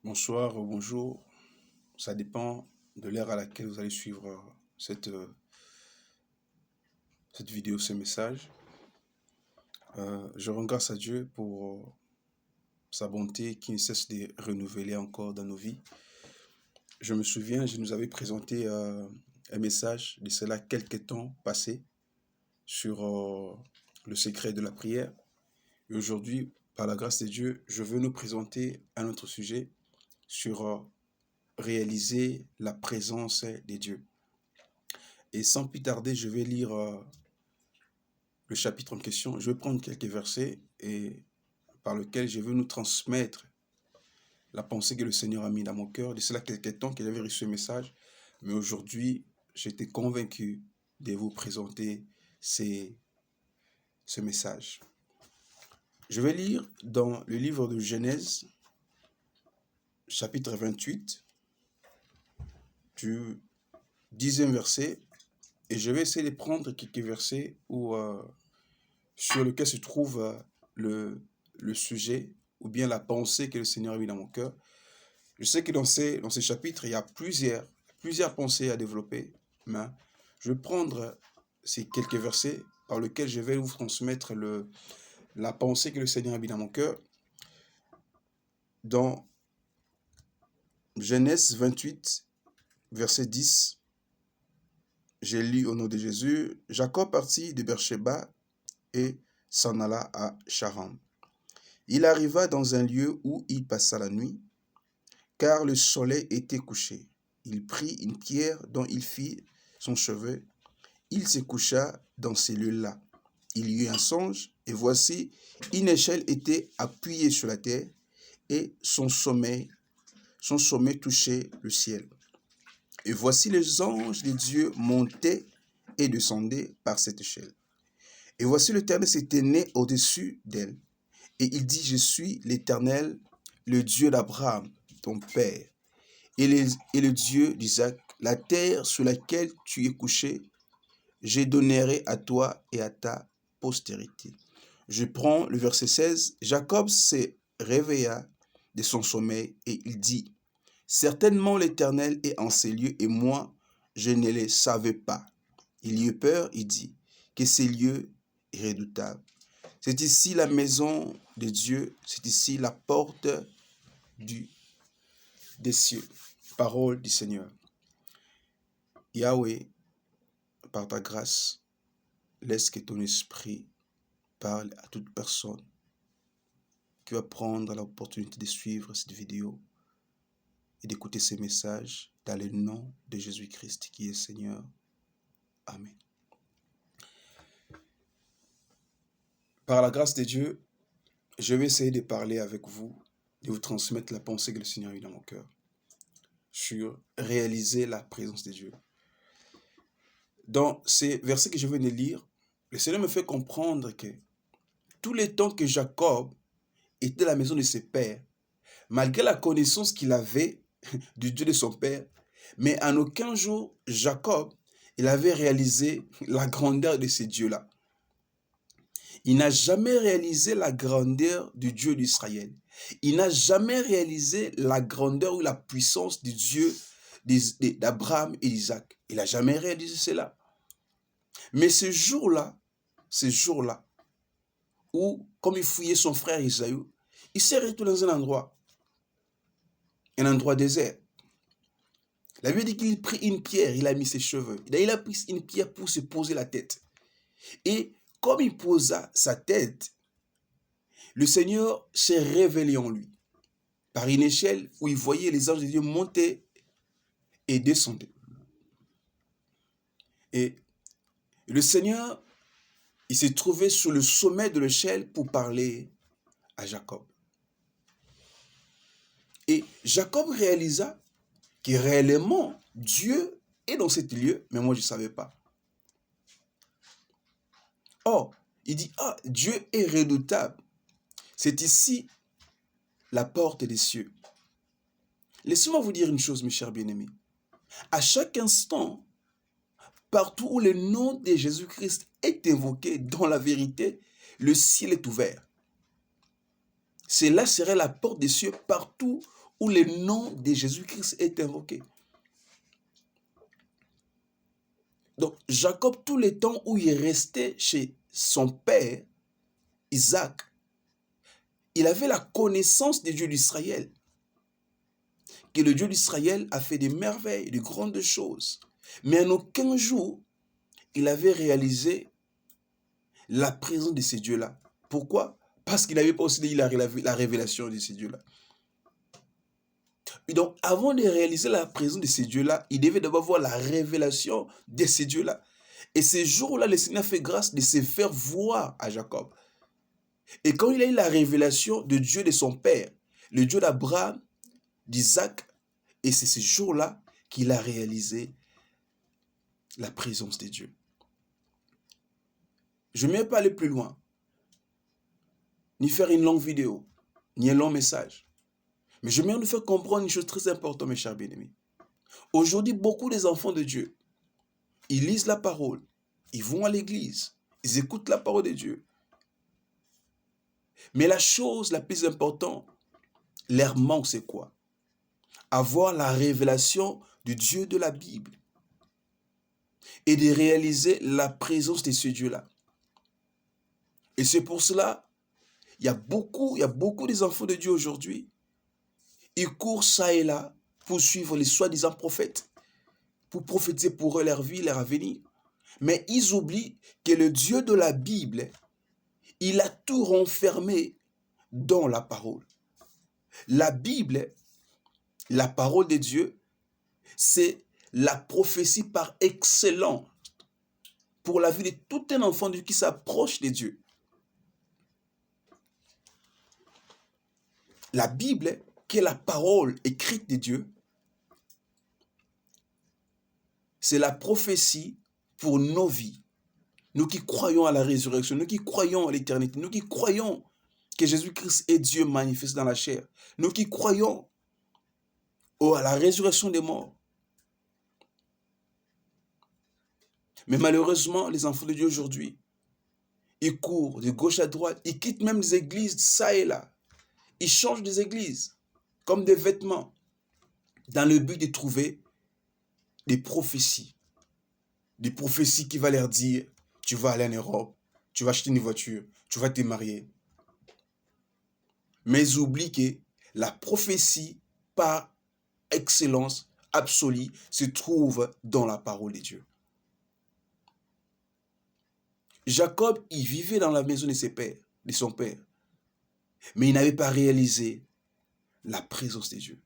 Bonsoir ou bonjour, ça dépend de l'heure à laquelle vous allez suivre cette vidéo, ce message. Je rends grâce à Dieu pour sa bonté qui ne cesse de renouveler encore dans nos vies. Je me souviens, je nous avais présenté un message de cela quelques temps passés sur le secret de la prière. Et aujourd'hui, par la grâce de Dieu, je veux nous présenter un autre sujet sur réaliser la présence de Dieu. Et sans plus tarder, je vais lire le chapitre en question. Je vais prendre quelques versets et par lesquels je veux nous transmettre la pensée que le Seigneur a mis dans mon cœur. De cela quelques temps que j'avais reçu ce message, mais aujourd'hui, j'étais convaincu de vous présenter ce message. Je vais lire dans le livre de Genèse, chapitre 28, du 10e verset, et je vais essayer de prendre quelques versets sur lequel se trouve le sujet ou bien la pensée que le Seigneur a mis dans mon cœur. Je sais que dans ces chapitres, il y a plusieurs pensées à développer, mais je vais prendre ces quelques versets par lesquels je vais vous transmettre la pensée que le Seigneur a mis dans mon cœur. Dans Genèse 28, verset 10, j'ai lu au nom de Jésus, « Jacob partit de Beersheba et s'en alla à Charan. Il arriva dans un lieu où il passa la nuit, car le soleil était couché. Il prit une pierre dont il fit son chevet. Il se coucha dans ces lieux-là. Il y eut un songe, et voici, une échelle était appuyée sur la terre, et son sommet touchait le ciel. Et voici les anges de Dieu montaient et descendaient par cette échelle. Et voici l'Éternel s'était né au-dessus d'elle. Et il dit, je suis l'Éternel, le Dieu d'Abraham, ton père, et le Dieu d'Isaac. La terre sur laquelle tu es couché, je donnerai à toi et à ta postérité. Je prends le verset 16. Jacob se réveilla de son sommeil et il dit, certainement l'Éternel est en ces lieux et moi, je ne le savais pas. Il y eut peur, il dit, que ces lieux est redoutable. C'est ici la maison de Dieu, c'est ici la porte des cieux. Parole du Seigneur. Yahweh, par ta grâce, laisse que ton esprit parle à toute personne qui va prendre l'opportunité de suivre cette vidéo et d'écouter ces messages dans le nom de Jésus-Christ qui est Seigneur. Amen. Par la grâce de Dieu, je vais essayer de parler avec vous, de vous transmettre la pensée que le Seigneur a eu dans mon cœur sur réaliser la présence de Dieu. Dans ces versets que je viens de lire, le Seigneur me fait comprendre que tous les temps que Jacob était à la maison de ses pères, malgré la connaissance qu'il avait du Dieu de son père, mais en aucun jour, Jacob, il avait réalisé la grandeur de ce Dieu-là. Il n'a jamais réalisé la grandeur du Dieu d'Israël. Il n'a jamais réalisé la grandeur ou la puissance du Dieu d'Abraham et d'Isaac. Il n'a jamais réalisé cela. Mais ce jour-là, où, comme il fouillait son frère Isaïe, il s'est retrouvé dans un endroit désert. La Bible dit qu'il prit une pierre, il a mis ses cheveux. Il a pris une pierre pour se poser la tête. Et comme il posa sa tête, le Seigneur s'est révélé en lui par une échelle où il voyait les anges de Dieu monter et descendre. Et le Seigneur, il s'est trouvé sur le sommet de l'échelle pour parler à Jacob. Et Jacob réalisa que réellement, Dieu est dans cet lieu, mais moi je ne savais pas. Or, il dit, Dieu est redoutable. C'est ici la porte des cieux. Laissez-moi vous dire une chose, mes chers bien-aimés. À chaque instant, partout où le nom de Jésus-Christ est évoqué dans la vérité, le ciel est ouvert. Cela serait la porte des cieux partout où le nom de Jésus-Christ est invoqué. Donc, Jacob, tout le temps où il est resté chez son père, Isaac, il avait la connaissance du Dieu d'Israël, que le Dieu d'Israël a fait des merveilles, de grandes choses. Mais en aucun jour, il avait réalisé la présence de ces dieux-là. Pourquoi? Parce qu'il n'avait pas aussi eu la révélation de ces dieux-là. Et donc, avant de réaliser la présence de ces dieux-là, il devait d'abord voir la révélation de ces dieux-là. Et ces jours-là, le Seigneur fait grâce de se faire voir à Jacob. Et quand il a eu la révélation de Dieu de son père, le Dieu d'Abraham, d'Isaac, et c'est ce jour-là qu'il a réalisé la présence de Dieu. Je ne vais pas aller plus loin, ni faire une longue vidéo, ni un long message. Mais je vais nous faire comprendre une chose très importante, mes chers bien-aimés. Aujourd'hui, beaucoup des enfants de Dieu, ils lisent la parole, ils vont à l'église, ils écoutent la parole de Dieu. Mais la chose la plus importante, leur manque, c'est quoi? Avoir la révélation du Dieu de la Bible et de réaliser la présence de ce Dieu-là. Et c'est pour cela, il y a beaucoup des enfants de Dieu aujourd'hui, ils courent ça et là pour suivre les soi-disant prophètes, pour prophétiser pour eux leur vie, leur avenir. Mais ils oublient que le Dieu de la Bible, il a tout renfermé dans la parole. La Bible, la parole de Dieu, c'est la prophétie par excellence pour la vie de tout un enfant de Dieu qui s'approche de Dieu. La Bible, qui est la parole écrite de Dieu, c'est la prophétie pour nos vies. Nous qui croyons à la résurrection, nous qui croyons à l'éternité, nous qui croyons que Jésus-Christ est Dieu manifesté dans la chair, nous qui croyons à la résurrection des morts. Mais malheureusement, les enfants de Dieu aujourd'hui, ils courent de gauche à droite, ils quittent même les églises ça et là. Ils changent des églises comme des vêtements dans le but de trouver des prophéties qui vont leur dire, tu vas aller en Europe, tu vas acheter une voiture, tu vas te marier. Mais ils oublient que la prophétie par excellence absolue se trouve dans la parole de Dieu. Jacob, il vivait dans la maison de son père, mais il n'avait pas réalisé la présence de Dieu.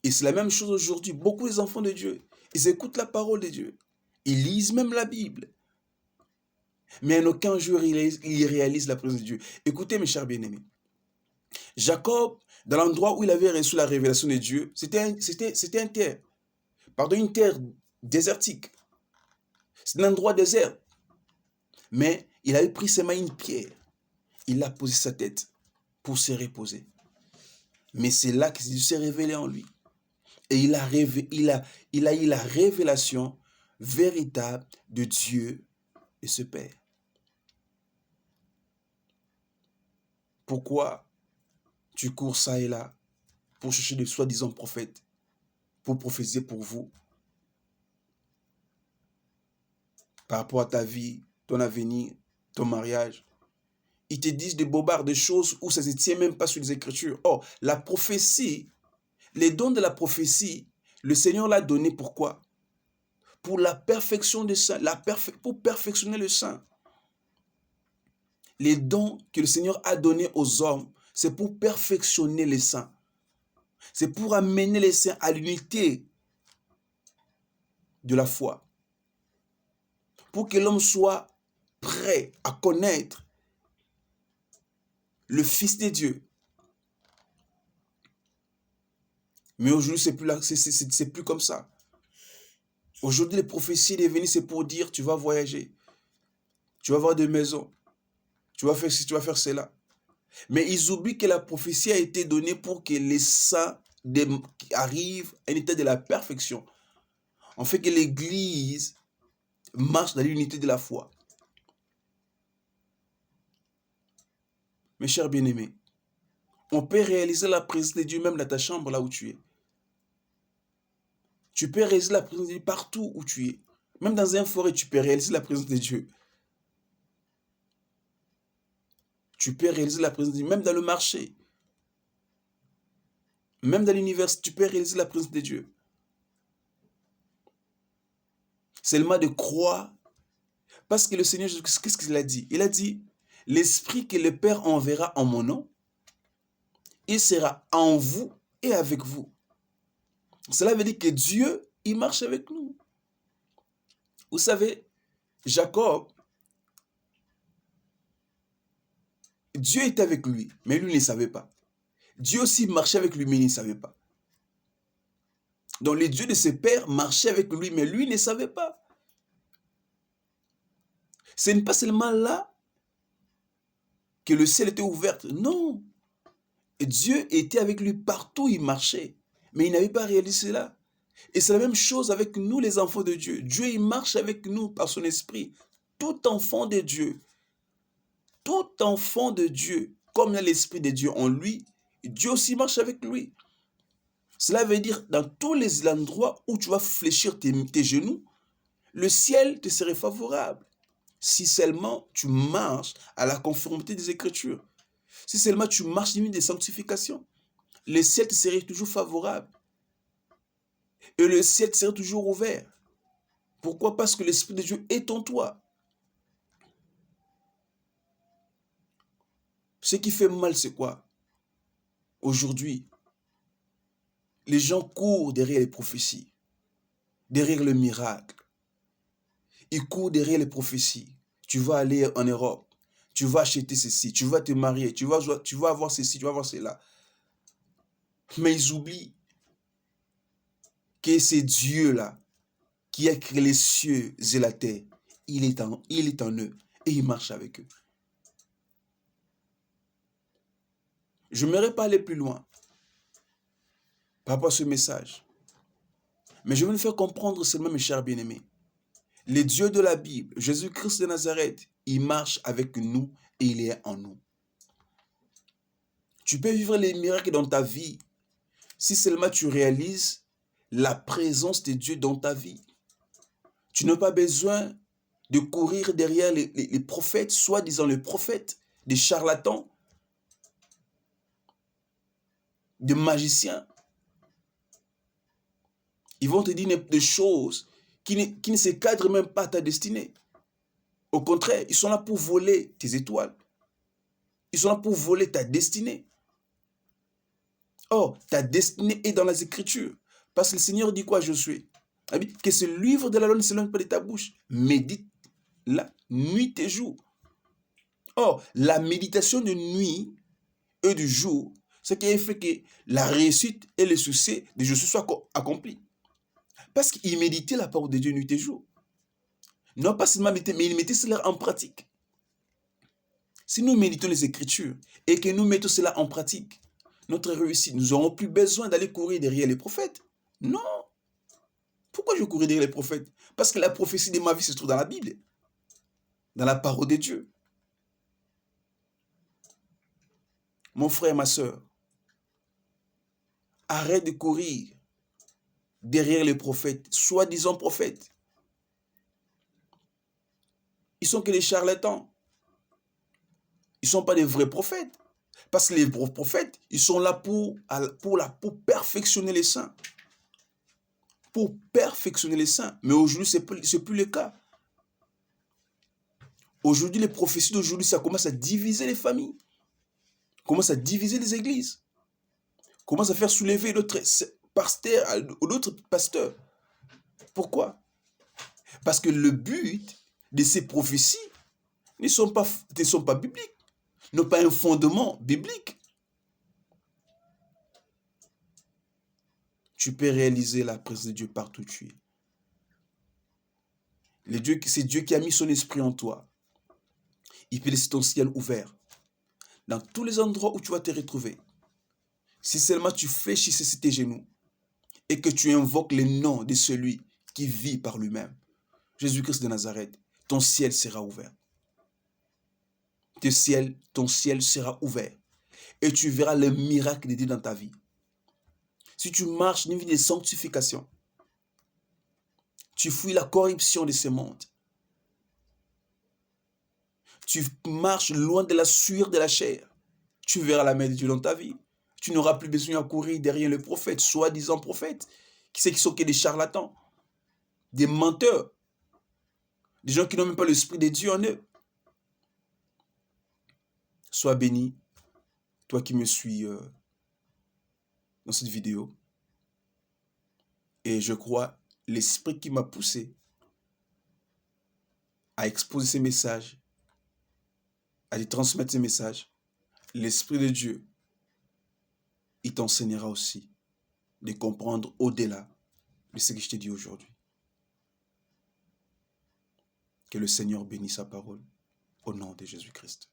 Et c'est la même chose aujourd'hui. Beaucoup des enfants de Dieu, ils écoutent la parole de Dieu. Ils lisent même la Bible. Mais en aucun jour, ils réalisent la présence de Dieu. Écoutez, mes chers bien-aimés. Jacob, dans l'endroit où il avait reçu la révélation de Dieu, c'était une terre désertique. C'était un endroit désert. Mais il avait pris ses mains une pierre. Il a posé sa tête pour se reposer. Mais c'est là que Dieu s'est révélé en lui. Et il a eu la révélation véritable de Dieu et ce Père. Pourquoi tu cours ça et là pour chercher de soi-disant prophètes, pour prophétiser pour vous, par rapport à ta vie, ton avenir, ton mariage? Ils te disent des bobards, des choses où ça ne se tient même pas sur les Écritures. Or, la prophétie, les dons de la prophétie, le Seigneur l'a donné pourquoi? Pour la perfection des saints, pour perfectionner le saint. Les dons que le Seigneur a donnés aux hommes, c'est pour perfectionner les saints. C'est pour amener les saints à l'unité de la foi. Pour que l'homme soit prêt à connaître le Fils de Dieu. Mais aujourd'hui, c'est plus comme ça. Aujourd'hui, les prophéties devenues, c'est pour dire, tu vas voyager, tu vas avoir des maisons, tu vas faire ci, tu vas faire cela. Mais ils oublient que la prophétie a été donnée pour que les saints arrivent à un état de la perfection. En fait que l'Église marche dans l'unité de la foi. Mes chers bien-aimés, On peut réaliser la présence de Dieu même dans ta chambre, là où tu es. Tu peux réaliser la présence de Dieu partout où tu es. Même dans une forêt, tu peux réaliser la présence de Dieu. Tu peux réaliser la présence de Dieu, même dans le marché. Même dans l'université, tu peux réaliser la présence de Dieu. Seulement de croire. Parce que le Seigneur Jésus, qu'est-ce qu'il a dit? Il a dit, l'Esprit que le Père enverra en mon nom, il sera en vous et avec vous. Cela veut dire que Dieu, il marche avec nous. Vous savez, Jacob, Dieu était avec lui, mais lui ne savait pas. Dieu aussi marchait avec lui, mais il ne savait pas. Donc les dieux de ses pères marchaient avec lui, mais lui ne savait pas. Ce n'est pas seulement là que le ciel était ouvert. Non. Dieu était avec lui partout où il marchait, mais il n'avait pas réalisé cela. Et c'est la même chose avec nous, les enfants de Dieu. Dieu, il marche avec nous par son esprit. Tout enfant de Dieu, comme il a l'esprit de Dieu en lui, Dieu aussi marche avec lui. Cela veut dire, dans tous les endroits où tu vas fléchir tes genoux, le ciel te serait favorable. Si seulement tu marches à la conformité des Écritures. Si seulement tu marches dans des sanctifications, le ciel te serait toujours favorable. Et le ciel te serait toujours ouvert. Pourquoi? Parce que l'Esprit de Dieu est en toi. Ce qui fait mal, c'est quoi? Aujourd'hui, les gens courent derrière les prophéties, derrière le miracle. Ils courent derrière les prophéties. Tu vas aller en Europe, tu vas acheter ceci, tu vas te marier, tu vas avoir ceci, tu vas avoir cela. Mais ils oublient que c'est Dieu-là qui a créé les cieux et la terre. Il est en eux et il marche avec eux. Je n'aimerais pas aller plus loin par rapport à ce message. Mais je veux le faire comprendre seulement, mes chers bien-aimés. Les dieux de la Bible, Jésus-Christ de Nazareth, il marche avec nous et il est en nous. Tu peux vivre les miracles dans ta vie si seulement tu réalises la présence de Dieu dans ta vie. Tu n'as pas besoin de courir derrière les prophètes, soi-disant les prophètes, des charlatans, des magiciens. Ils vont te dire des choses qui ne se cadrent même pas à ta destinée. Au contraire, ils sont là pour voler tes étoiles. Ils sont là pour voler ta destinée. Or, ta destinée est dans les Écritures. Parce que le Seigneur dit quoi à Josué? Que ce livre de la loi ne s'éloigne pas de ta bouche. Médite-la nuit et jour. Or, la méditation de nuit et du jour, ce qui a fait que la réussite et le succès de Josué soient accomplis. Parce qu'il méditait la parole de Dieu nuit et jour. Non pas seulement méditer, mais il mettait cela en pratique. Si nous méditons les Écritures et que nous mettons cela en pratique, notre réussite, nous n'aurons plus besoin d'aller courir derrière les prophètes. Non. Pourquoi je courais derrière les prophètes? Parce que la prophétie de ma vie se trouve dans la Bible, dans la parole de Dieu. Mon frère, ma soeur, arrête de courir derrière les prophètes, soi-disant prophètes. Ils sont que des charlatans. Ils ne sont pas des vrais prophètes. Parce que les vrais prophètes, ils sont là pour perfectionner les saints. Pour perfectionner les saints. Mais aujourd'hui, ce n'est plus le cas. Aujourd'hui, les prophéties d'aujourd'hui, ça commence à diviser les familles. Commence à diviser les églises. Commence à faire soulever d'autres pasteurs. Pourquoi? Parce que le but de ces prophéties ne sont pas bibliques, n'ont pas un fondement biblique. Tu peux réaliser la présence de Dieu partout où tu es. C'est Dieu qui a mis son esprit en toi. Il peut laisser ton ciel ouvert. Dans tous les endroits où tu vas te retrouver. Si seulement tu fléchis sur tes genoux et que tu invoques le nom de celui qui vit par lui-même, Jésus-Christ de Nazareth, ton ciel sera ouvert. Ton ciel sera ouvert. et tu verras le miracle de Dieu dans ta vie. Si tu marches une vie de sanctification, tu fuis la corruption de ce monde. Tu marches loin de la sueur de la chair. Tu verras la main de Dieu dans ta vie. Tu n'auras plus besoin de courir derrière les prophètes, soi-disant prophètes, qui sont que des charlatans, des menteurs, des gens qui n'ont même pas l'Esprit de Dieu en eux. Sois béni, toi qui me suis dans cette vidéo. Et je crois, l'Esprit qui m'a poussé à exposer ces messages, à lui transmettre ces messages, l'Esprit de Dieu, il t'enseignera aussi de comprendre au-delà de ce que je t'ai dit aujourd'hui. Que le Seigneur bénisse sa parole au nom de Jésus-Christ.